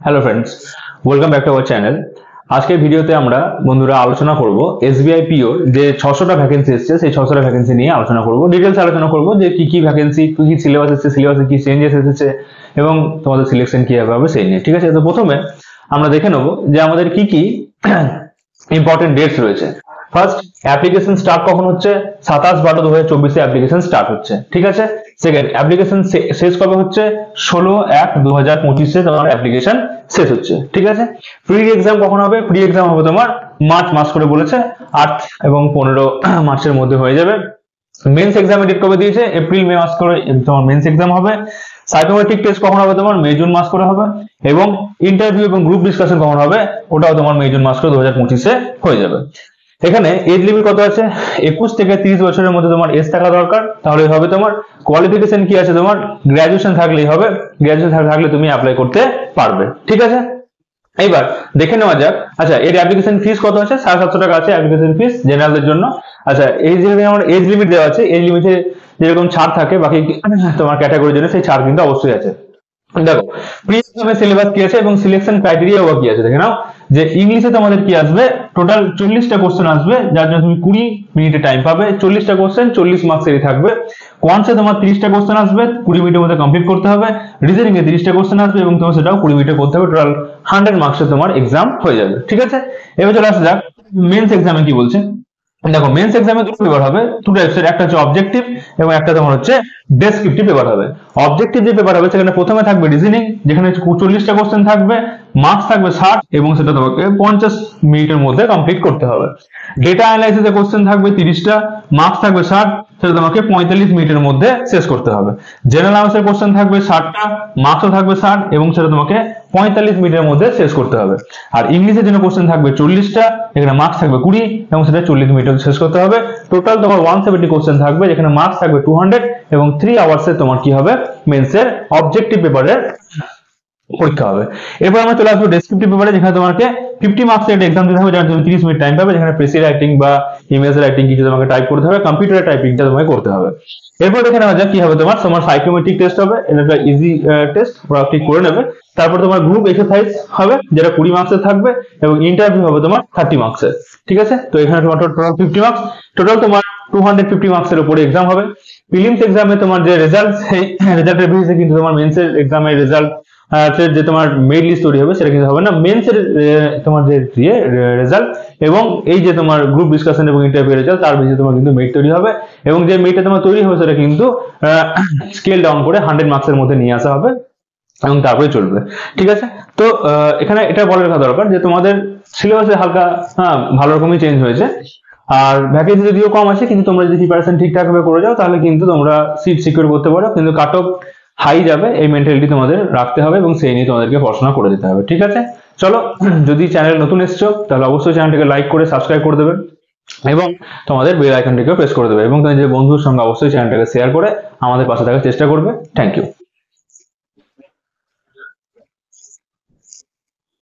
Hello friends, welcome back to our channel. আজকের ভিডিওতে আমরা বন্ধুরা আলোচনা করব এসবিআই পিওর যে 600টা ভ্যাকেন্সি এসেছে, সেই 600টা ভ্যাকেন্সি নিয়ে আলোচনা করব। ডিটেলস আলোচনা করব যে কি কি ভ্যাকেন্সি, কি কি সিলেবাস এসেছে, সিলেবাসে কি চেঞ্জেস এসেছে এবং তোমাদের সিলেকশন কিভাবে হবে সেই নিয়ে। ঠিক আছে, তো প্রথমে আমরা দেখে নেব যে আমাদের কি কি ইম্পর্টেন্ট ডেটস রয়েছে। ফার্স্ট, অ্যাপ্লিকেশন স্টার্ট কখন হচ্ছে? 27/12/2024 অ্যাপ্লিকেশন স্টার্ট হচ্ছে। ঠিক আছে। সেকেন্ড, অ্যাপ্লিকেশন শেষ কবে হচ্ছে? 16/1/2025 তোমার অ্যাপ্লিকেশন শেষ হচ্ছে। ঠিক আছে। প্রি এক্সাম কখন হবে? প্রি এক্সাম হবে তোমার মার্চ মাস করে বলেছে, 8 এবং 15 মার্চের মধ্যে হয়ে যাবে। মেন্স এক্সামের ডেট কবে দিয়েছে? এপ্রিল মে মাস করে তোমার মেন্স এক্সাম হবে। সাইকোমেট্রিক টেস্ট কখন হবে? তোমার মে জুন মাস করে হবে। এবং ইন্টারভিউ এবং গ্রুপ ডিসকাশন কখন হবে? ওটাও তোমার মে জুন মাস করে 2025 হয়ে যাবে। এখানে এজ লিমিট কত আছে? 21 থেকে 30 বছরের মধ্যে তোমার এজ থাকা দরকার, তাহলে হবে। তোমার কোয়ালিফিকেশন কি আছে? তোমার গ্রাজুয়েশন থাকলেই হবে। গ্রাজুয়েশন থাকলে তুমি অ্যাপ্লাই করতে পারবে। ঠিক আছে। এইবার দেখে নেওয়া যাক, আচ্ছা এর অ্যাপ্লিকেশন ফিস কত আছে? 750 টাকা আছে অ্যাপ্লিকেশন ফিস জেনারেলদের জন্য। আচ্ছা, এই যে আমার এজ লিমিট দেওয়া আছে, এজ লিমিটে যেরকম ছাড় থাকে বাকি তোমার ক্যাটাগরির জন্য, সেই ছাড় কিন্তু অবশ্যই আছে। দেখো প্রি এক্সামের সিলেবাস কি আছে এবং সিলেকশন ক্রাইটেরিয়া কি আছে দেখে নাও। যে ইংলিশে তোমাদের কি আসবে? টোটাল 40টা কোশ্চেন আসবে, যার জন্য তুমি 20 মিনিটে টাইম পাবে। 40টা কোশ্চেন 40 মার্কসেরই থাকবে। কোয়ান্টসে তোমার 30টা কোশ্চেন আসবে, 20 মিনিটের মধ্যে কমপ্লিট করতে হবে। রিজনিং এ 30টা কোশ্চেন আসবে এবং তোমার সেটাও 20 মিনিটে করতে হবে। টোটাল 100 মার্কসের তোমার এক্সাম হয়ে যাবে। ঠিক আছে। এবার চলে আসা যাক মেন্স এক্সামে কি বলছে। দেখো মেন্স এক্সামে দুটো পেপার হবে, টু টাইপসের, একটা হচ্ছে অবজেক্টিভ এবং একটা তোমার হচ্ছে ডেসক্রিপটিভ পেপার হবে। অবজেক্টিভ যে পেপার হবে সেখানে প্রথমে থাকবে রিজনিং, যেখানে 40টা কোশ্চেন থাকবে, মার্কস থাকবে 60 এবং সেটা তোমাকে 50 মিনিটের মধ্যে কমপ্লিট করতে হবে। ডেটা অ্যানালাইসিসে কোশ্চেন থাকবে 30টা, মার্কস থাকবে 60, সেটা তোমাকে 45 মিনিটের মধ্যে শেষ করতে হবে। জেনারেল অ্যানালাইসিসের কোশ্চেন থাকবে 60টা, মার্কসও থাকবে 60 এবং সেটা তোমাকে 45 মিনিটের মধ্যে শেষ করতে হবে। আর ইংলিশের জন্য কোশ্চেন থাকবে 40টা, এখানে মার্কস থাকবে 20 এবং সেটা 40 মিনিটে শেষ করতে হবে। টোটাল তোমার 170 কোশ্চেন থাকবে, যেখানে মার্কস থাকবে 200 এবং 3 আওয়ার্সে তোমার কি হবে? মেন্সের অবজেক্টিভ পেপারের পরীক্ষা হবে। এরপর আমরা চলে আসবো ডেসক্রিপটিভ পেপারে, যেখানে তোমাকে 50 মার্কসের একটা এক্সাম দিতে হবে, যার তুমি 30 মিনিট টাইম পাবে, যেখানে প্রেসি রাইটিং বা ইমেজ রাইটিং কিছু তোমাকে টাইপ করতে হবে, কম্পিউটারে টাইপিংটা তোমাকে করতে হবে। এরপর দেখে নেওয়া যাক কি হবে। তোমার সাইকোমেট্রিক টেস্ট হবে, এটা একটা ইজি টেস্ট, ওরা ঠিক করে নেবে। তারপর তোমার গ্রুপ এক্সারসাইজ হবে, যেটা 20 মার্কসের থাকবে এবং ইন্টারভিউ হবে তোমার 30 মার্কসের। ঠিক আছে। তো এখানে তোমার টোটাল 50 মার্কস, টোটাল তোমার 250 মার্কসের উপরে এক্সাম হবে। প্রিলিমস এক্সামে তোমার যে রেজাল্ট, সেই রেজাল্টের বেসিসে কিন্তু তোমার মেন্সের এক্সামের রেজাল্ট যে তোমার মেইন লিস্ট তৈরি হবে সেটা কিন্তু হবে না। মেন্সের তোমার যে রেজাল্ট এবং এই যে তোমার গ্রুপ ডিসকাশন এবং ইন্টারভিউ রেজাল্ট, তার বেসিসে তোমার কিন্তু মেইট তৈরি হবে এবং যে মেইটটা তোমার তৈরি হবে সেটা কিন্তু স্কেল ডাউন করে 100 মার্কসের মধ্যে নিয়ে আসা হবে এবং তারপরে চলবে। ঠিক আছে। তো এখানে এটা বলার কথা দরকার যে তোমাদের সিলেবাসে হালকা ভালো রকমই চেঞ্জ হয়েছে। আর ভ্যাকেন্সি যদিও কম আছে, কিন্তু তোমরা যদি প্রিপারেশন ঠিকঠাক ভাবে করে যাও তাহলে কিন্তু তোমরা সিট সিকিউর করতে পারো, কিন্তু কাট অফ হাই যাবে এই মেন্টালিটি তোমাদের রাখতে হবে এবং সেই নিয়ে তোমাদেরকে পড়াশোনা করে দিতে হবে। ঠিক আছে। চলো, যদি চ্যানেল নতুন এসছো তাহলে অবশ্যই চ্যানেলটিকে লাইক করে সাবস্ক্রাইব করে দেবে এবং তোমাদের বেল আইকনটিকে প্রেস করে দেবে এবং তোমাদের যে বন্ধুর সঙ্গে অবশ্যই চ্যানেলটাকে শেয়ার করে আমাদের পাশে থাকার চেষ্টা করবে। Thank you.